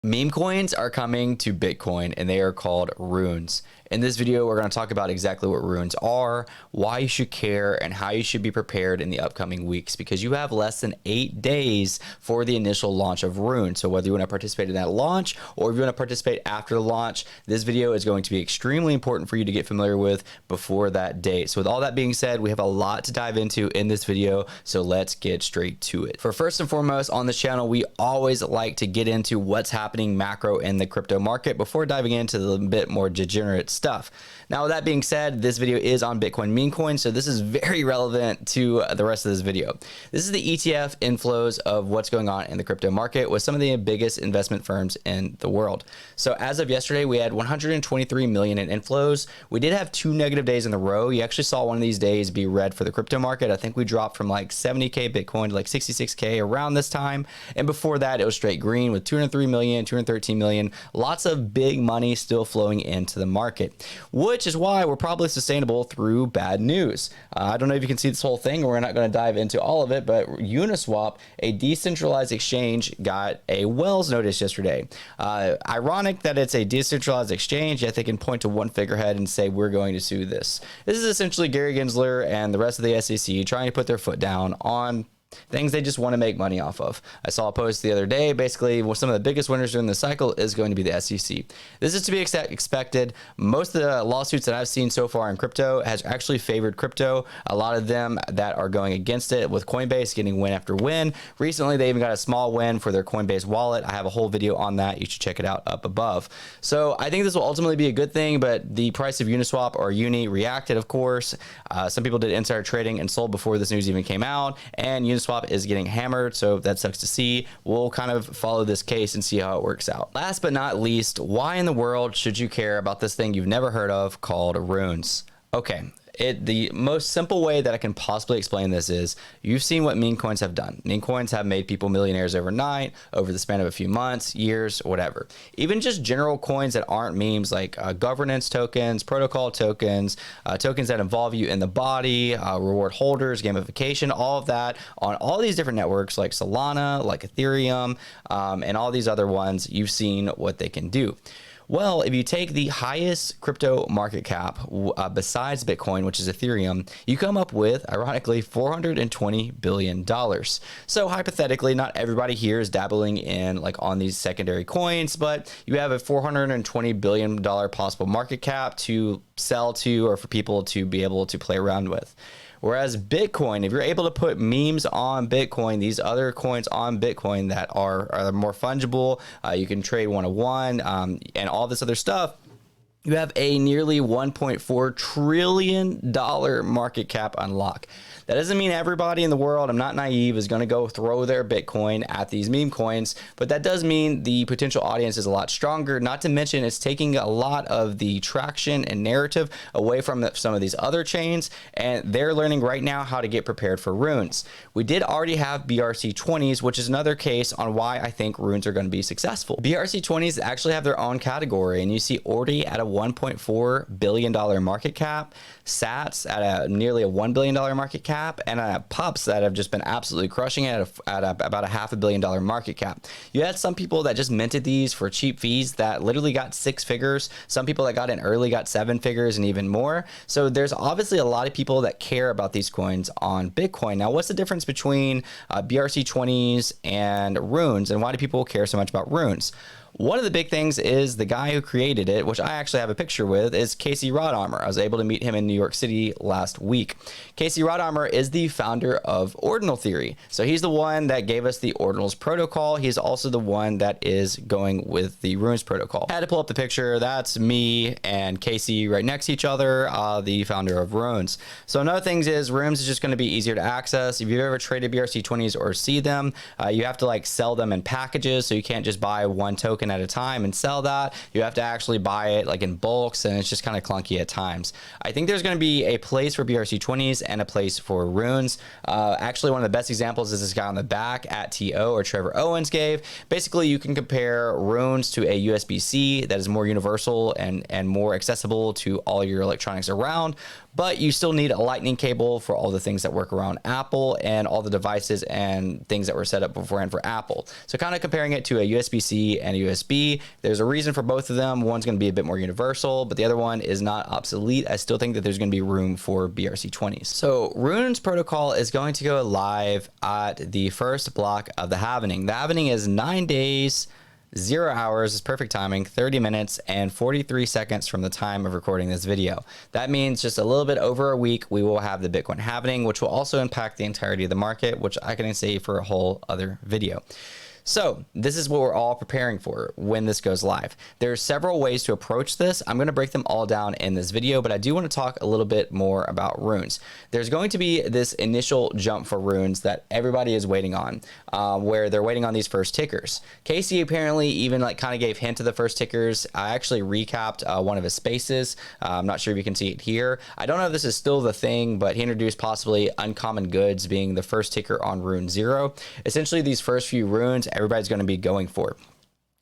Meme coins are coming to Bitcoin and they are called runes. In this video, we're going to talk about exactly what runes are, why you should care, and how you should be prepared in the upcoming weeks because you have less than 8 days for the initial launch of runes. So whether you want to participate in that launch or if you want to participate after the launch, this video is going to be extremely important for you to get familiar with before that date. So with all that being said, we have a lot to dive into in this video, so let's get straight to it. For first and foremost on this channel, we always like to get into what's happening macro in the crypto market before diving into the bit more degenerate stuff. Now, with that being said, this video is on Bitcoin meme coins, so this is very relevant to the rest of this video. This is the ETF inflows of what's going on in the crypto market with some of the biggest investment firms in the world. So as of yesterday, we had 123 million in inflows. We did have 2 negative days in a row. You actually saw one of these days be red for the crypto market. I think we dropped from like 70K Bitcoin to like 66K around this time. And before that, it was straight green with 203 million, 213 million, lots of big money still flowing into the market, which is why we're probably sustainable through bad news. I don't know if you can see this whole thing. We're not going to dive into all of it, but Uniswap, a decentralized exchange, got a Wells notice yesterday. Ironic that it's a decentralized exchange, yet they can point to one figurehead and say, we're going to sue this. This is essentially Gary Gensler and the rest of the SEC trying to put their foot down on things they just want to make money off of. I saw a post the other day, basically some of the biggest winners during the cycle is going to be the SEC. This is to be expected. Most of the lawsuits that I've seen so far in crypto has actually favored crypto. A lot of them that are going against it, with Coinbase getting win after win. Recently, they even got a small win for their Coinbase wallet. I have a whole video on that. You should check it out up above. So I think this will ultimately be a good thing, but the price of Uniswap or Uni reacted, of course. Some people did insider trading and sold before this news even came out, and Uniswap is getting hammered, so that sucks to see. We'll kind of follow this case and see how it works out. Last but not least, why in the world should you care about this thing you've never heard of called runes? Okay. The most simple way that I can possibly explain this is you've seen what meme coins have done. Meme coins have made people millionaires overnight, over the span of a few months, years, whatever. Even just general coins that aren't memes, like governance tokens, protocol tokens, tokens that involve you in the body, reward holders, gamification, all of that on all these different networks like Solana, like Ethereum, and all these other ones, you've seen what they can do. Well, if you take the highest crypto market cap besides Bitcoin, which is Ethereum, you come up with, ironically, $420 billion. So hypothetically, not everybody here is dabbling in like on these secondary coins, but you have a $420 billion possible market cap to sell to or for people to be able to play around with. Whereas Bitcoin, if you're able to put memes on Bitcoin, these other coins on Bitcoin that are more fungible, you can trade one-to-one, and all this other stuff, you have a nearly $1.4 trillion market cap unlock. That doesn't mean everybody in the world, I'm not naive, is going to go throw their Bitcoin at these meme coins, but that does mean the potential audience is a lot stronger. Not to mention it's taking a lot of the traction and narrative away from some of these other chains, and they're learning right now how to get prepared for runes. We did already have BRC20s, which is another case on why I think runes are going to be successful. BRC20s actually have their own category, and you see Ordi at a $1.4 billion market cap, Sats at a nearly a $1 billion market cap, and pups that have just been absolutely crushing it at about a $500 million market cap. You had some people that just minted these for cheap fees that literally got 6 figures. Some people that got in early got 7 figures and even more. So there's obviously a lot of people that care about these coins on Bitcoin. Now, what's the difference between BRC20s and runes, and why do people care so much about runes? One of the big things is the guy who created it, which I actually have a picture with, is Casey Rodarmor. I was able to meet him in New York City last week. Casey Rodarmor is the founder of ordinal theory. So he's the one that gave us the ordinals protocol. He's also the one that is going with the runes protocol. I had to pull up the picture. That's me and Casey right next to each other, the founder of runes. So another thing is runes is just going to be easier to access. If you've ever traded BRC20s or see them, you have to like sell them in packages. So you can't just buy one token at a time and sell that. You have to actually buy it like in bulks, and it's just kind of clunky at times. I think there's going to be a place for BRC20s and a place for runes. Actually, one of the best examples is this guy on the back at TO, or Trevor Owens, gave. Basically, you can compare runes to a USB-C that is more universal and more accessible to all your electronics around, but you still need a lightning cable for all the things that work around Apple and all the devices and things that were set up beforehand for Apple. So kind of comparing it to a USB-C and a USB. There's a reason for both of them. One's going to be a bit more universal, but the other one is not obsolete. I still think that there's going to be room for BRC20s. So RUNES protocol is going to go live at the first block of the halvening. The halvening is 9 days, 0 hours is perfect timing, 30 minutes and 43 seconds from the time of recording this video. That means just a little bit over a week, we will have the Bitcoin halvening, which will also impact the entirety of the market, which I can save for a whole other video. So this is what we're all preparing for when this goes live. There's several ways to approach this. I'm going to break them all down in this video, but I do want to talk a little bit more about RUNES. There's going to be this initial jump for RUNES that everybody is waiting on, where they're waiting on these first tickers. Casey apparently even like kind of gave hint to the first tickers. I actually recapped one of his spaces. I'm not sure if you can see it here. I don't know if this is still the thing, but he introduced possibly uncommon goods being the first ticker on rune 0. Essentially, these first few runes everybody's going to be going for.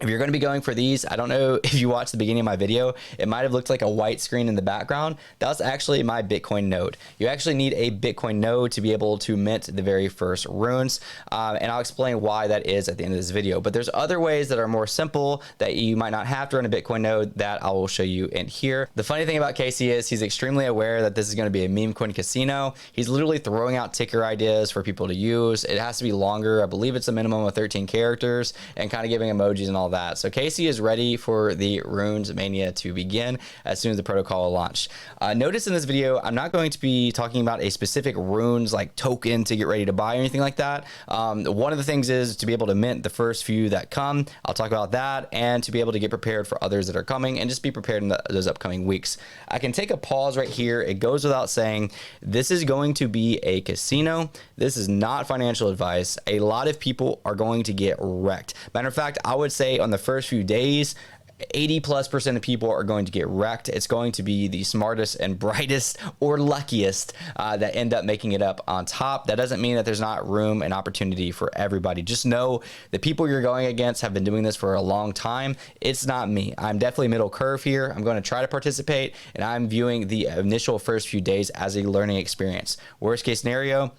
If you're going to be going for these, I don't know if you watched the beginning of my video, it might have looked like a white screen in the background. That's actually my Bitcoin node. You actually need a Bitcoin node to be able to mint the very first runes. And I'll explain why that is at the end of this video. But there's other ways that are more simple that you might not have to run a Bitcoin node that I will show you in here. The funny thing about Casey is he's extremely aware that this is going to be a meme coin casino. He's literally throwing out ticker ideas for people to use. It has to be longer. I believe it's a minimum of 13 characters and kind of giving emojis and all that. So Casey is ready for the Runes Mania to begin as soon as the protocol launched. Notice in this video, I'm not going to be talking about a specific runes like token to get ready to buy or anything like that. One of the things is to be able to mint the first few that come. I'll talk about that and to be able to get prepared for others that are coming and just be prepared in those upcoming weeks. I can take a pause right here. It goes without saying, this is going to be a casino. This is not financial advice. A lot of people are going to get wrecked. Matter of fact, I would say on the first few days, 80+% of people are going to get wrecked. It's going to be the smartest and brightest or luckiest that end up making it up on top. That doesn't mean that there's not room and opportunity for everybody. Just know the people you're going against have been doing this for a long time. It's not me. I'm definitely middle curve here. I'm going to try to participate, and I'm viewing the initial first few days as a learning experience. Worst case scenario,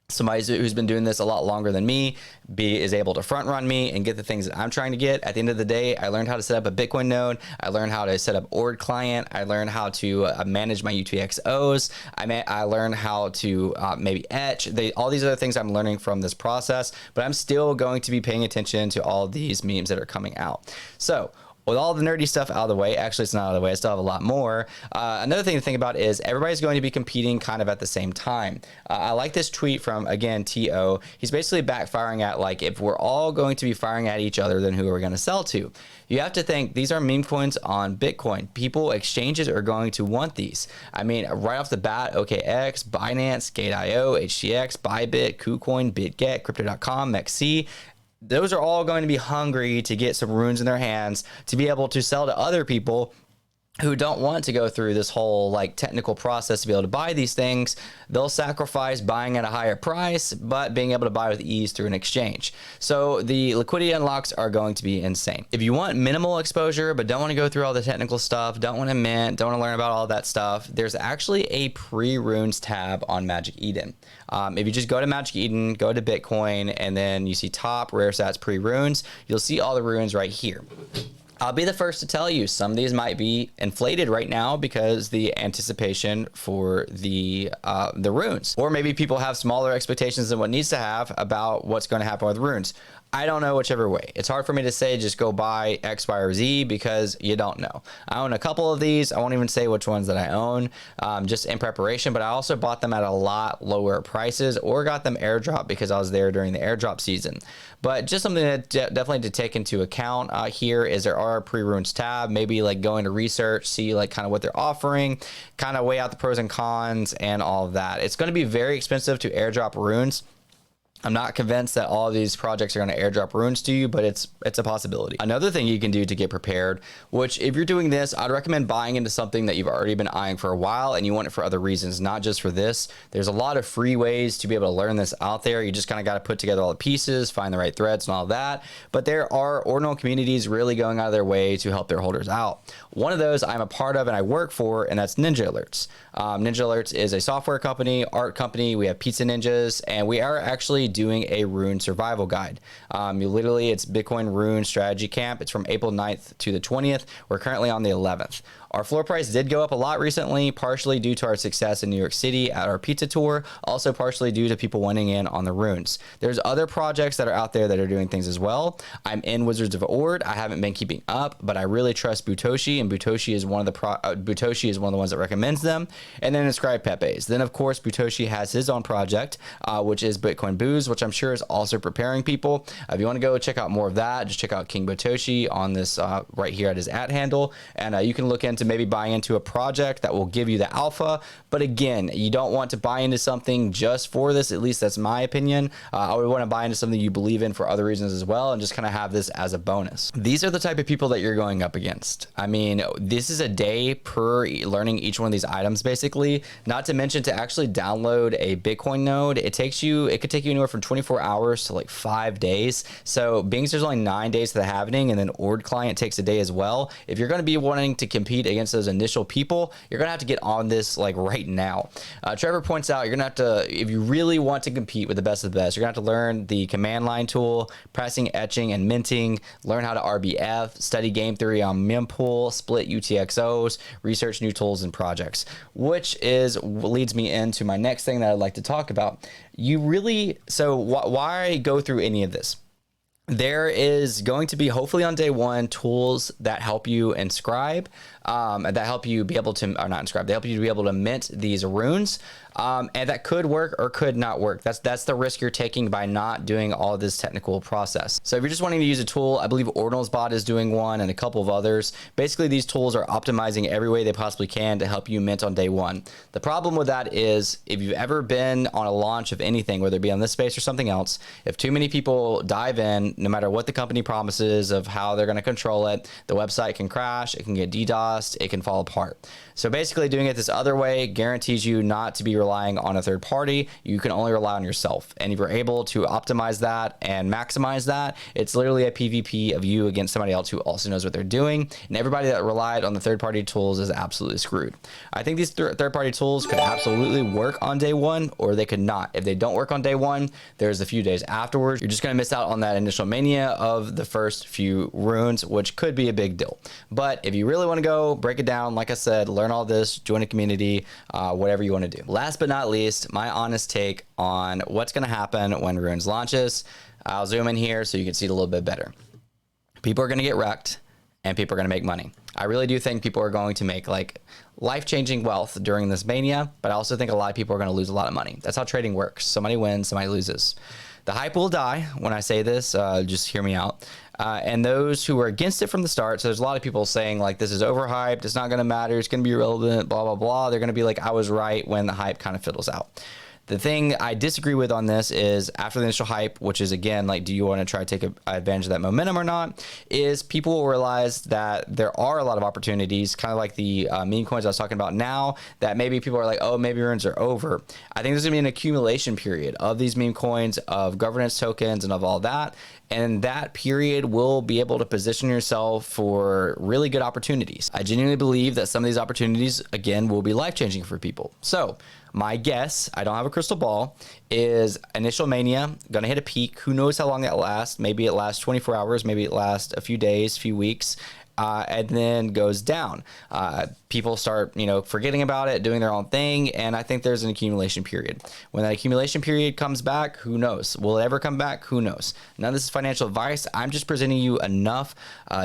somebody who's been doing this a lot longer than me is able to front run me and get the things that I'm trying to get. At the end of the day, I learned how to set up a Bitcoin node. I learned how to set up ORD client. I learned how to manage my UTXOs. I learned how to maybe etch. All these other things I'm learning from this process, but I'm still going to be paying attention to all these memes that are coming out. So with all the nerdy stuff out of the way, actually it's not out of the way, I still have a lot more. Another thing to think about is everybody's going to be competing kind of at the same time. I like this tweet from, again, TO. He's basically backfiring at like, if we're all going to be firing at each other, then who are we going to sell to? You have to think these are meme coins on Bitcoin. People, exchanges are going to want these. I mean, right off the bat, OKX, Binance, Gate.io, HTX, Bybit, KuCoin, BitGet, Crypto.com, MEXC. Those are all going to be hungry to get some runes in their hands to be able to sell to other people who don't want to go through this whole like technical process to be able to buy these things. They'll sacrifice buying at a higher price, but being able to buy with ease through an exchange. So the liquidity unlocks are going to be insane. If you want minimal exposure, but don't want to go through all the technical stuff, don't want to mint, don't want to learn about all that stuff, there's actually a PreRunes tab on Magic Eden. If you just go to Magic Eden, go to Bitcoin, and then you see top rare stats PreRunes, you'll see all the runes right here. I'll be the first to tell you some of these might be inflated right now because the anticipation for the runes, or maybe people have smaller expectations than what needs to have about what's going to happen with runes. I don't know whichever way. It's hard for me to say just go buy X, Y, or Z because you don't know. I own a couple of these. I won't even say which ones that I own just in preparation, but I also bought them at a lot lower prices or got them airdrop because I was there during the airdrop season. But just something that definitely to take into account here is there are a PreRunes tab, maybe like going to research, see like kind of what they're offering, kind of weigh out the pros and cons and all of that. It's going to be very expensive to airdrop runes. I'm not convinced that all of these projects are going to airdrop runes to you, but it's a possibility. Another thing you can do to get prepared, which if you're doing this, I'd recommend buying into something that you've already been eyeing for a while and you want it for other reasons, not just for this. There's a lot of free ways to be able to learn this out there. You just kind of got to put together all the pieces, find the right threads and all that. But there are ordinal communities really going out of their way to help their holders out. One of those I'm a part of and I work for, and that's Ninja Alerts. Ninja Alerts is a software company, art company. We have pizza ninjas, and we are actually doing a rune survival guide. It's Bitcoin Rune Strategy Camp. It's from April 9th to the 20th. We're currently on the 11th. Our floor price did go up a lot recently, partially due to our success in New York City at our pizza tour, also partially due to people wanting in on the runes. There's other projects that are out there that are doing things as well. I'm in Wizards of Ord. I haven't been keeping up, but I really trust Butoshi, and Butoshi is one of the ones that recommends them. And then Inscribe Pepe's. Then of course Butoshi has his own project, which is Bitcoin Booze, which I'm sure is also preparing people. If you want to go check out more of that, just check out King Butoshi on this right here at his @handle, and you can look into maybe buying into a project that will give you the alpha. But again, you don't want to buy into something just for this. At least that's my opinion. I would want to buy into something you believe in for other reasons as well, and just kind of have this as a bonus. These are the type of people that you're going up against. I mean, this is a day per learning each one of these items, basically. Not to mention, to actually download a Bitcoin node, it could take you anywhere from 24 hours to like 5 days. So being there's only 9 days to the halvening, and then Ord client takes a day as well. If you're going to be wanting to compete against those initial people, you're going to have to get on this like right now. Trevor points out you're going to have to, if you really want to compete with the best of the best, you're going to have to learn the command line tool, pressing, etching, and minting, learn how to RBF, study game theory on mempool, split UTXOs, research new tools and projects, which leads me into my next thing that I'd like to talk about. Why go through any of this? There is going to be, hopefully on day one, tools that help you inscribe, that help you be able to, or not inscribe, they help you to be able to mint these runes. And that could work or could not work. That's the risk you're taking by not doing all of this technical process. So if you're just wanting to use a tool, I believe Ordinalsbot is doing one and a couple of others. Basically, these tools are optimizing every way they possibly can to help you mint on day one. The problem with that is, if you've ever been on a launch of anything, whether it be on this space or something else, if too many people dive in, no matter what the company promises of how they're going to control it, the website can crash, it can get DDoSed, it can fall apart. So basically, doing it this other way guarantees you not to be relying on a third party. You can only rely on yourself. And if you're able to optimize that and maximize that, it's literally a PvP of you against somebody else who also knows what they're doing. And everybody that relied on the third party tools is absolutely screwed. I think these third party tools could absolutely work on day one, or they could not. If they don't work on day one, there's a few days afterwards. You're just going to miss out on that initial mania of the first few runes, which could be a big deal. But if you really want to go break it down, like I said, learn all this, join a community, whatever you want to do. Last but not least, my honest take on what's going to happen when RUNES launches. I'll zoom in here so you can see it a little bit better. People are going to get wrecked, and people are going to make money. I really do think people are going to make like life-changing wealth during this mania, but I also think a lot of people are going to lose a lot of money. That's how trading works. Somebody wins, somebody loses. The hype will die. When I say this, just hear me out. And those who are against it from the start, so there's a lot of people saying like, this is overhyped, it's not going to matter, it's going to be irrelevant, blah, blah, blah. They're going to be like, I was right, when the hype kind of fiddles out. The thing I disagree with on this is, after the initial hype, which is again, like, do you want to try to take advantage of that momentum or not, is people will realize that there are a lot of opportunities, kind of like the meme coins I was talking about now, that maybe people are like, oh, maybe runes are over. I think there's gonna be an accumulation period of these meme coins, of governance tokens, and of all that. And that period will be able to position yourself for really good opportunities. I genuinely believe that some of these opportunities, again, will be life-changing for people. So my guess, I don't have a crystal ball, is initial mania, gonna hit a peak. Who knows how long that lasts? Maybe it lasts 24 hours, maybe it lasts a few days, few weeks, and then goes down. People start, forgetting about it, doing their own thing, and I think there's an accumulation period. When that accumulation period comes back, who knows? Will it ever come back? Who knows? None of this is financial advice. I'm just presenting you enough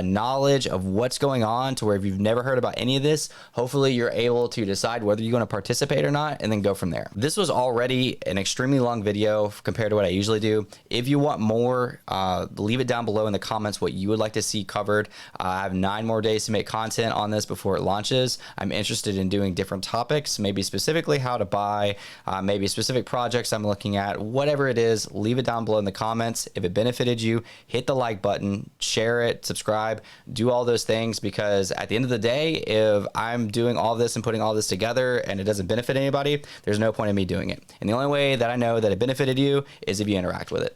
knowledge of what's going on to where if you've never heard about any of this, hopefully you're able to decide whether you're going to participate or not, and then go from there. This was already an extremely long video compared to what I usually do. If you want more, leave it down below in the comments what you would like to see covered. I have 9 more days to make content on this before it launches. I'm interested in doing different topics, maybe specifically how to buy, maybe specific projects I'm looking at, whatever it is, leave it down below in the comments. If it benefited you, hit the like button, share it, subscribe, do all those things, because at the end of the day, if I'm doing all this and putting all this together and it doesn't benefit anybody, there's no point in me doing it. And the only way that I know that it benefited you is if you interact with it.